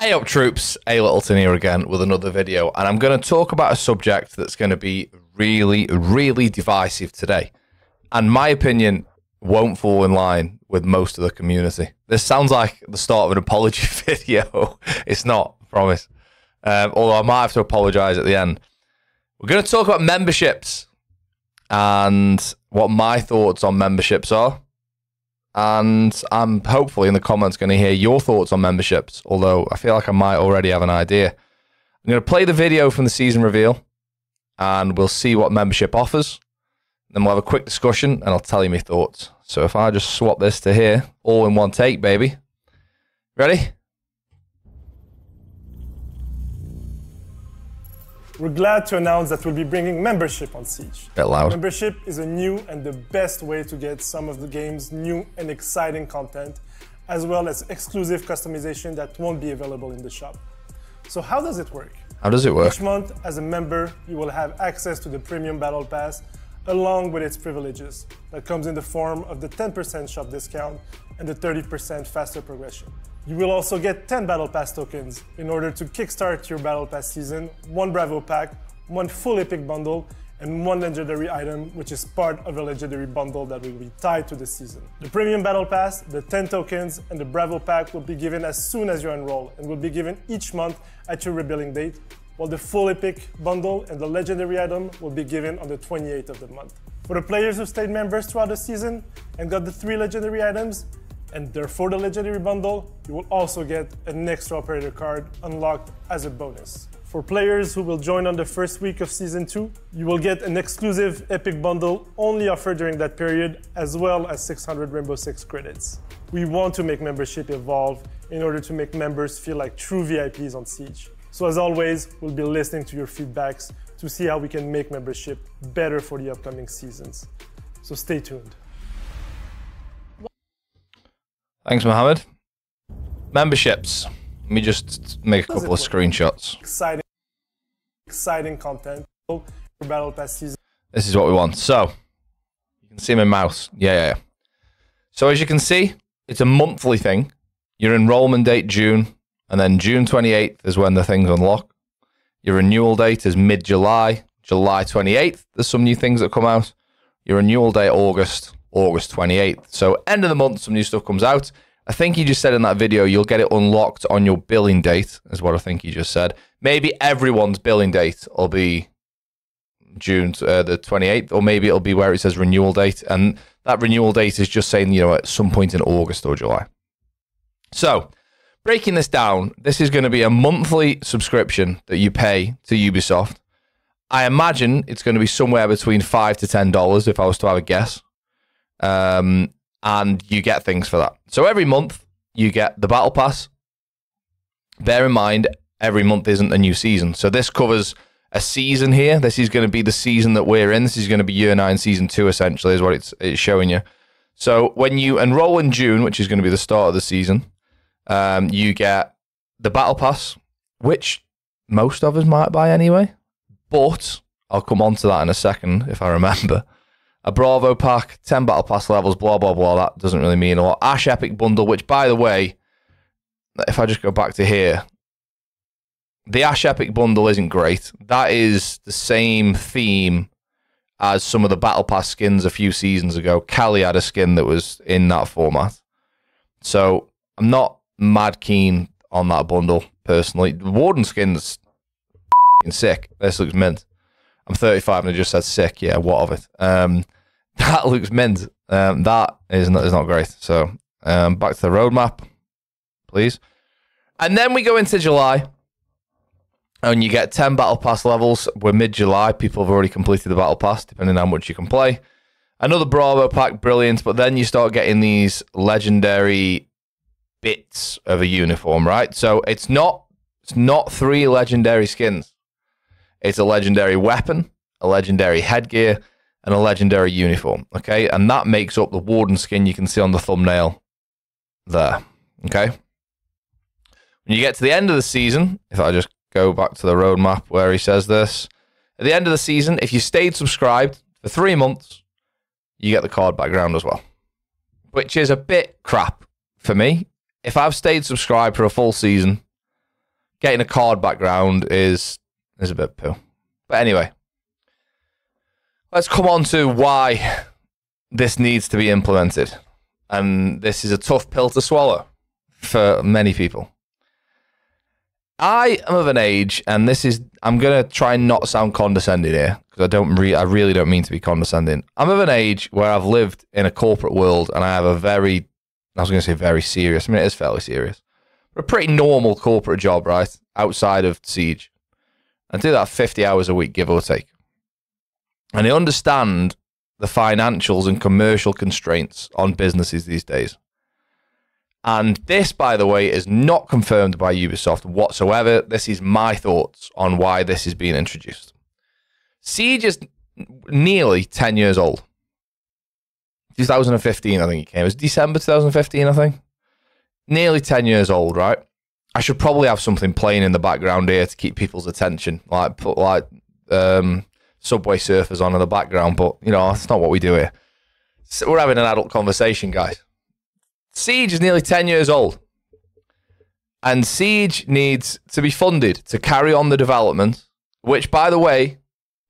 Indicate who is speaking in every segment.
Speaker 1: Hey up troops, A Littleton here again with another video, and I'm going to talk about a subject that's going to be really divisive today, and my opinion won't fall in line with most of the community. This sounds like the start of an apology video. It's not, I promise. Although I might have to apologise at the end. We're going to talk about memberships and what my thoughts on memberships are. And I'm hopefully in the comments going to hear your thoughts on memberships, although I feel like I might already have an idea. I'm going to play the video from the season reveal, and we'll see what membership offers. Then we'll have a quick discussion, and I'll tell you my thoughts. So if I just swap this to here, all in one take, baby. Ready?
Speaker 2: We're glad to announce that we'll be bringing membership on Siege.
Speaker 1: Bit loud.
Speaker 2: Membership is a new and the best way to get some of the game's new and exciting content, as well as exclusive customization that won't be available in the shop. So how does it work?
Speaker 1: How does it work?
Speaker 2: Each month, as a member, you will have access to the Premium Battle Pass, along with its privileges. That comes in the form of the 10% shop discount and the 30% faster progression. You will also get 10 Battle Pass tokens in order to kickstart your Battle Pass season, 1 Bravo pack, 1 full epic bundle, and 1 legendary item, which is part of a legendary bundle that will be tied to the season. The Premium Battle Pass, the 10 tokens, and the Bravo pack will be given as soon as you enroll and will be given each month at your rebilling date, while the full epic bundle and the legendary item will be given on the 28th of the month. For the players who stayed members throughout the season and got the 3 legendary items, and therefore the legendary bundle, you will also get an extra operator card unlocked as a bonus. For players who will join on the first week of Season 2, you will get an exclusive epic bundle only offered during that period, as well as 600 Rainbow Six credits. We want to make membership evolve in order to make members feel like true VIPs on Siege. So as always, we'll be listening to your feedbacks to see how we can make membership better for the upcoming seasons. So stay tuned.
Speaker 1: Thanks, Mohammed. Memberships. Let me just make a couple of screenshots.
Speaker 2: Exciting content for Battle Pass season.
Speaker 1: This is what we want. So, you can see my mouse. Yeah. So as you can see, it's a monthly thing. Your enrollment date, June, and then June 28th is when the things unlock. Your renewal date is mid-July, July 28th. There's some new things that come out. Your renewal date, August 28th. So end of the month, some new stuff comes out. I think he just said in that video, you'll get it unlocked on your billing date, is what I think he just said. Maybe everyone's billing date will be June the 28th, or maybe it'll be where it says renewal date. And that renewal date is just saying, you know, at some point in August or July. So breaking this down, this is going to be a monthly subscription that you pay to Ubisoft. I imagine it's going to be somewhere between $5 to $10 if I was to have a guess. And you get things for that. So every month you get the Battle Pass. Bear in mind, every month isn't a new season. So this covers a season here. This is going to be the season that we're in. This is going to be Year 9 Season 2, essentially, is what it's showing you. So when you enroll in June, which is going to be the start of the season, you get the Battle Pass, which most of us might buy anyway. But I'll come on to that in a second if I remember. A Bravo pack, 10 Battle Pass levels, blah, blah, blah. That doesn't really mean a lot. Ash Epic Bundle, which, by the way, if I just go back to here, the Ash Epic Bundle isn't great. That is the same theme as some of the Battle Pass skins a few seasons ago. Callie had a skin that was in that format. So I'm not mad keen on that bundle, personally. The Warden skin's sick. This looks mint. I'm 35 and I just said sick. Yeah, what of it? That looks mint. That is not great. So back to the roadmap, please. And then we go into July, and you get 10 Battle Pass levels. We're mid-July. People have already completed the Battle Pass, depending on how much you can play. Another Bravo pack, brilliant. But then you start getting these legendary bits of a uniform, right? So it's not 3 legendary skins. It's a legendary weapon, a legendary headgear, and a legendary uniform, okay? And that makes up the Warden skin you can see on the thumbnail there, okay? When you get to the end of the season, if I just go back to the roadmap where he says this, at the end of the season, if you stayed subscribed for 3 months, you get the card background as well, which is a bit crap for me. If I've stayed subscribed for a full season, getting a card background is a bit poo. But anyway, let's come on to why this needs to be implemented. And this is a tough pill to swallow for many people. I am of an age, and I'm going to try and not sound condescending here, because I really don't mean to be condescending. I'm of an age where I've lived in a corporate world, and I have I was going to say very serious, I mean, it is fairly serious, but a pretty normal corporate job, right, outside of Siege. I do that 50 hours a week, give or take. And I understand the financials and commercial constraints on businesses these days. And this, by the way, is not confirmed by Ubisoft whatsoever. This is my thoughts on why this is being introduced. Siege is nearly 10 years old. 2015, I think it came. It was December 2015, I think. Nearly 10 years old, right? I should probably have something playing in the background here to keep people's attention. Like, put Subway Surfers on in the background, but, you know, that's not what we do here. So we're having an adult conversation, guys. Siege is nearly 10 years old. And Siege needs to be funded to carry on the development, which, by the way,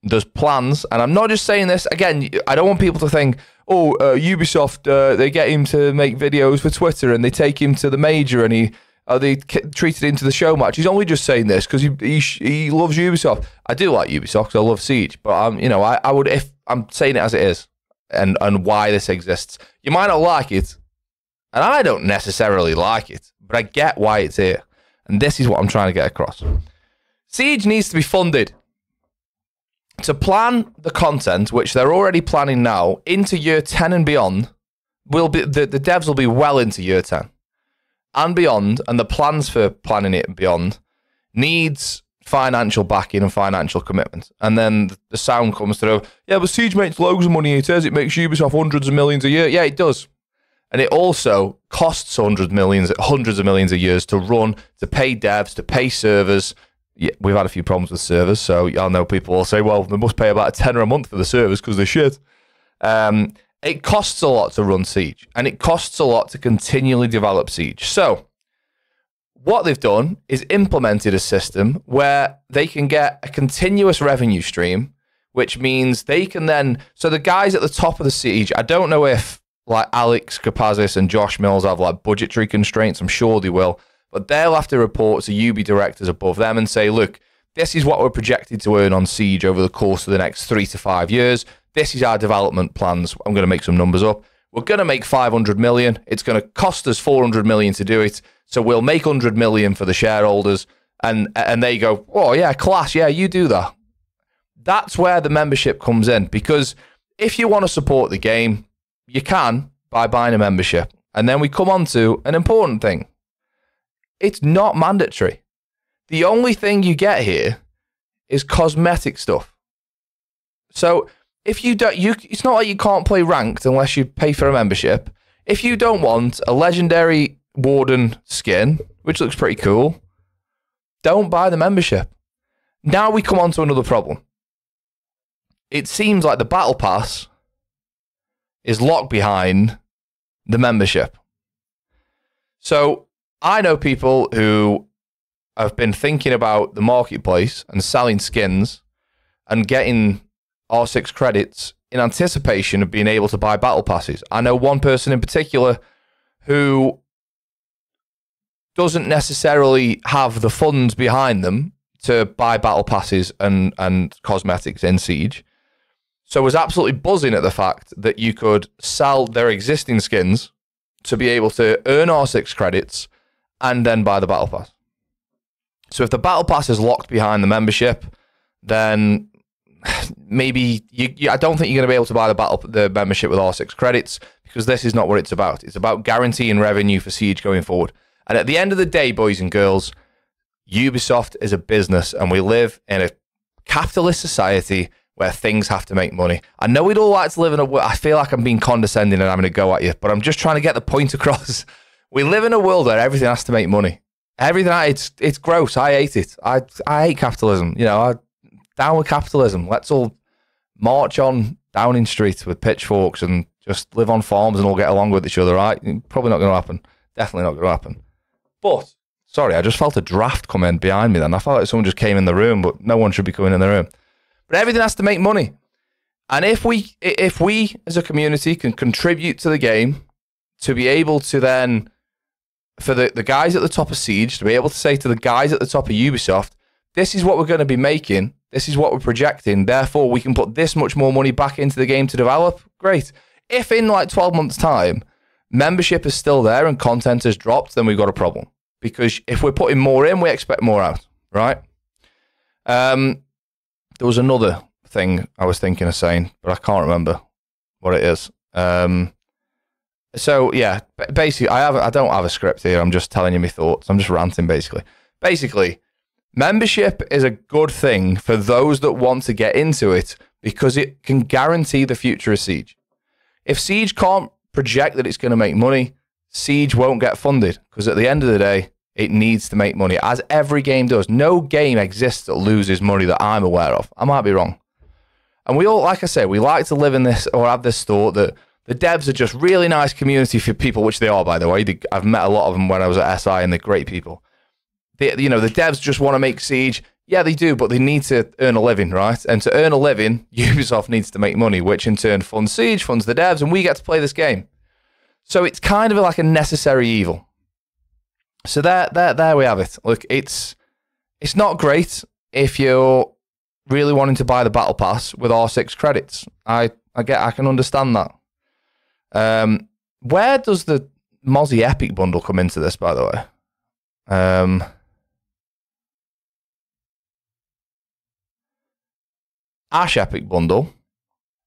Speaker 1: there's plans. And I'm not just saying this, again, I don't want people to think, Ubisoft, they get him to make videos for Twitter and they take him to the major and they treated him to the show match. He's only just saying this because he loves Ubisoft. I do like Ubisoft because I love Siege, but I would, if I'm saying it as it is and why this exists. You might not like it, and I don't necessarily like it, but I get why it's here. And this is what I'm trying to get across. Siege needs to be funded to plan the content, which they're already planning now, into year 10 and beyond. The devs will be well into year 10 and beyond, and the plans for planning it and beyond needs financial backing and financial commitment. And then the sound comes through, yeah, but Siege makes loads of money, it says it makes Ubisoft hundreds of millions a year. Yeah, it does. And it also costs hundreds of millions a year to run, to pay devs, to pay servers. Yeah, we've had a few problems with servers, so I know people will say, well, they must pay about a tenner a month for the servers because they're shit. It costs a lot to run Siege, and it costs a lot to continually develop Siege. So what they've done is implemented a system where they can get a continuous revenue stream, which means they can then... So the guys at the top of the Siege, I don't know if like Alex Kapazis and Josh Mills have like budgetary constraints. I'm sure they will. But they'll have to report to UB directors above them and say, look, this is what we're projected to earn on Siege over the course of the next 3 to 5 years. This is our development plans. I'm going to make some numbers up. We're going to make 500 million. It's going to cost us 400 million to do it. So we'll make 100 million for the shareholders. And they go, oh, yeah, class. Yeah, you do that. That's where the membership comes in. Because if you want to support the game, you can by buying a membership. And then we come on to an important thing. It's not mandatory. The only thing you get here is cosmetic stuff. So if you don't, it's not like you can't play ranked unless you pay for a membership. If you don't want a legendary Warden skin, which looks pretty cool, don't buy the membership. Now we come on to another problem. It seems like the Battle Pass is locked behind the membership. So I know people who have been thinking about the marketplace and selling skins and getting R6 credits in anticipation of being able to buy battle passes. I know one person in particular who doesn't necessarily have the funds behind them to buy battle passes and cosmetics in Siege. So was absolutely buzzing at the fact that you could sell their existing skins to be able to earn R6 credits and then buy the battle pass. So if the battle pass is locked behind the membership, then maybe I don't think you're going to be able to buy the membership with R6 credits, because this is not what it's about. It's about guaranteeing revenue for Siege going forward. And at the end of the day, boys and girls, Ubisoft is a business, and we live in a capitalist society where things have to make money. I know we'd all like to live in a world. I feel like I'm being condescending and having a go at you, but I'm just trying to get the point across. We live in a world where everything has to make money. Everything, it's gross. I hate it. I hate capitalism. You know, down with capitalism. Let's all march on Downing Street with pitchforks and just live on farms and all get along with each other, right? Probably not going to happen. Definitely not going to happen. But Sorry, I just felt a draft come in behind me then. I felt like someone just came in the room, but no one should be coming in the room. But everything has to make money. And if we as a community can contribute to the game to be able to then, for the guys at the top of Siege, to be able to say to the guys at the top of Ubisoft, this is what we're going to be making, this is what we're projecting, therefore we can put this much more money back into the game to develop, great. If in like 12 months' time, membership is still there and content has dropped, then we've got a problem. Because if we're putting more in, we expect more out, right? There was another thing I was thinking of saying, but I can't remember what it is. So yeah, basically, I don't have a script here. I'm just telling you my thoughts. I'm just ranting, basically. Basically, membership is a good thing for those that want to get into it because it can guarantee the future of Siege. If Siege can't project that it's going to make money, Siege won't get funded because at the end of the day, it needs to make money, as every game does. No game exists that loses money that I'm aware of. I might be wrong. And we all, like I say, we like to live in this or have this thought that the devs are just really nice community for people, which they are, by the way. I've met a lot of them when I was at SI, and they're great people. The devs just want to make Siege. Yeah, they do, but they need to earn a living, right? And to earn a living, Ubisoft needs to make money, which in turn funds Siege, funds the devs, and we get to play this game. So it's kind of like a necessary evil. So there we have it. Look, it's not great if you're really wanting to buy the Battle Pass with R6 credits. I can understand that. Where does the Mozzie Epic bundle come into this, by the way? Ash Epic bundle,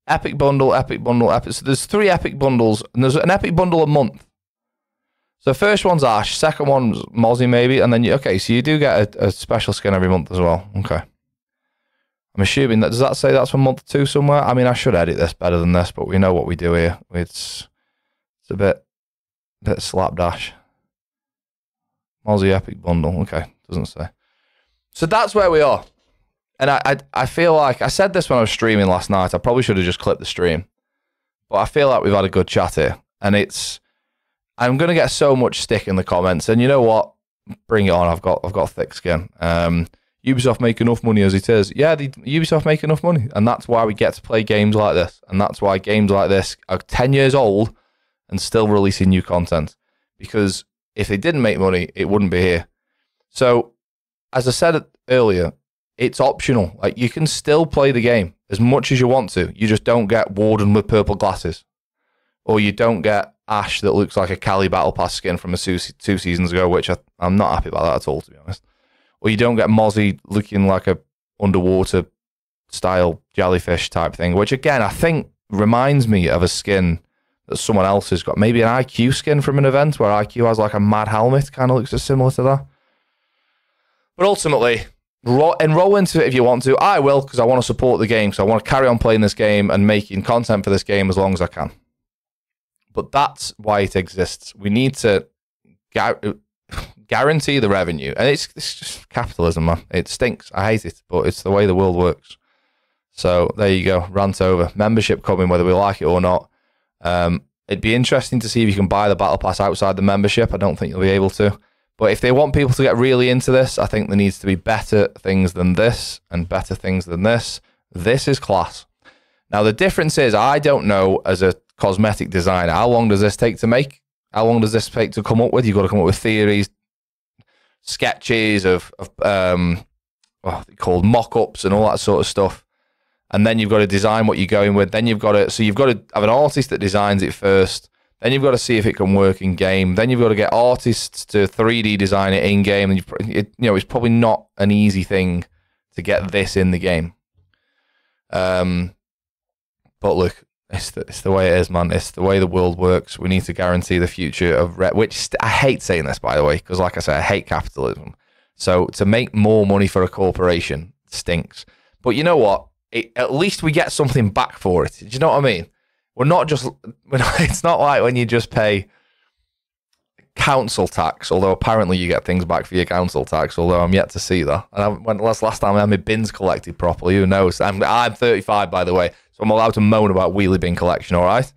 Speaker 1: Epic bundle, Epic bundle, Epic. So there's 3 Epic bundles, and there's an Epic bundle a month. So first one's Ash, second one's Mozzie maybe, and then so you do get a special skin every month as well. Okay. I'm assuming that, does that say that's for month 2 somewhere? I mean, I should edit this better than this, but we know what we do here. It's a bit slapdash. Mozzie Epic bundle. Okay, doesn't say. So that's where we are. And I feel like, I said this when I was streaming last night, I probably should have just clipped the stream. But I feel like we've had a good chat here. And I'm going to get so much stick in the comments. And you know what? Bring it on. I've got thick skin. Ubisoft make enough money as it is. Yeah, Ubisoft make enough money. And that's why we get to play games like this. And that's why games like this are 10 years old and still releasing new content. Because if they didn't make money, it wouldn't be here. So, as I said earlier, it's optional. Like, you can still play the game as much as you want to. You just don't get Warden with purple glasses. Or you don't get Ash that looks like a Kali Battle Pass skin from 2 seasons ago, which I'm not happy about that at all, to be honest. Or you don't get Mozzie looking like a underwater style jellyfish type thing, which again, I think reminds me of a skin that someone else has got. Maybe an IQ skin from an event where IQ has like a mad helmet, kind of looks similar to that. But ultimately, enroll into it if you want to. I will, because I want to support the game, so I want to carry on playing this game and making content for this game as long as I can. But that's why it exists. We need to guarantee the revenue. And it's just capitalism, man. It stinks. I hate it, but it's the way the world works. So there you go. Rant over. Membership coming, whether we like it or not. It'd be interesting to see if you can buy the Battle Pass outside the membership. I don't think you'll be able to. But if they want people to get really into this, I think there needs to be better things than this and better things than this. This is class. Now, the difference is, I don't know, as a cosmetic designer, how long does this take to make? How long does this take to come up with? You've got to come up with theories, sketches of called mock-ups and all that sort of stuff. And then you've got to design what you're going with. Then you've got to have an artist that designs it first. Then you've got to see if it can work in game. Then you've got to get artists to 3D design it in game. And it's probably not an easy thing to get this in the game. But look, it's the way it is, man. It's the way the world works. We need to guarantee the future of which I hate saying this, by the way, because like I said, I hate capitalism. So to make more money for a corporation stinks. But you know what? At least we get something back for it. Do you know what I mean? It's not like when you just pay council tax, although apparently you get things back for your council tax, although I'm yet to see that. And last time I had my bins collected properly, who knows? I'm 35, by the way, so I'm allowed to moan about wheelie bin collection, all right?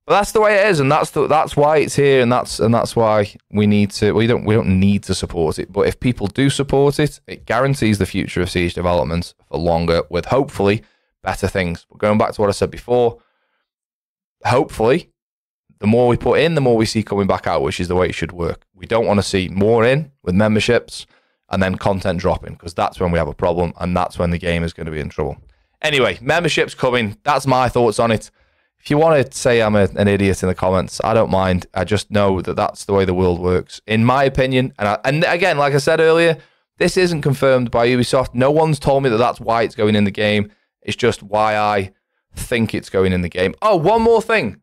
Speaker 1: But that's the way it is, and that's why it's here, and that's why we need to. We don't need to support it, but if people do support it, it guarantees the future of Siege development for longer, with hopefully better things. But going back to what I said before, hopefully, the more we put in, the more we see coming back out, which is the way it should work. We don't want to see more in with memberships and then content dropping, because that's when we have a problem, and that's when the game is going to be in trouble. Anyway, memberships coming. That's my thoughts on it. If you want to say I'm an idiot in the comments, I don't mind. I just know that that's the way the world works, in my opinion. And again, like I said earlier, this isn't confirmed by Ubisoft. No one's told me that that's why it's going in the game. It's just why I think it's going in the game. Oh, one more thing.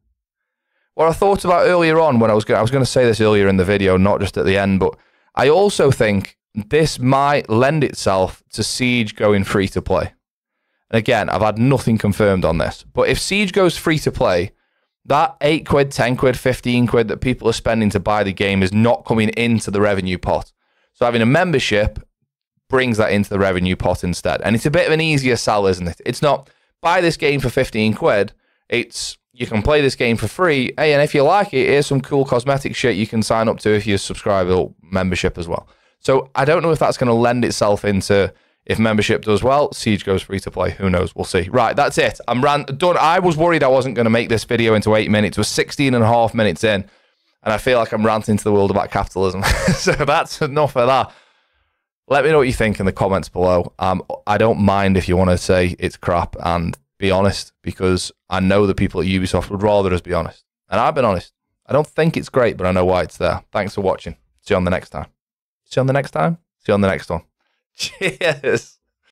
Speaker 1: What I thought about earlier on when I was going to say this earlier in the video, not just at the end, but I also think this might lend itself to Siege going free to play. And again, I've had nothing confirmed on this, but if Siege goes free to play, that 8 quid, 10 quid, 15 quid that people are spending to buy the game is not coming into the revenue pot. So having a membership brings that into the revenue pot instead. And it's a bit of an easier sell, isn't it? It's not buy this game for 15 quid. It's you can play this game for free. Hey, and if you like it, here's some cool cosmetic shit you can sign up to if you subscribe or membership as well. So I don't know if that's going to lend itself into, if membership does well, Siege goes free to play. Who knows? We'll see. Right, that's it. I'm done. I was worried I wasn't going to make this video into 8 minutes. We're 16 and a half minutes in, and I feel like I'm ranting to the world about capitalism. So that's enough of that. Let me know what you think in the comments below. I don't mind if you want to say it's crap and be honest, because I know the people at Ubisoft would rather us be honest. And I've been honest. I don't think it's great, but I know why it's there. Thanks for watching. See you on the next time. See you on the next time. See you on the next one. Cheers.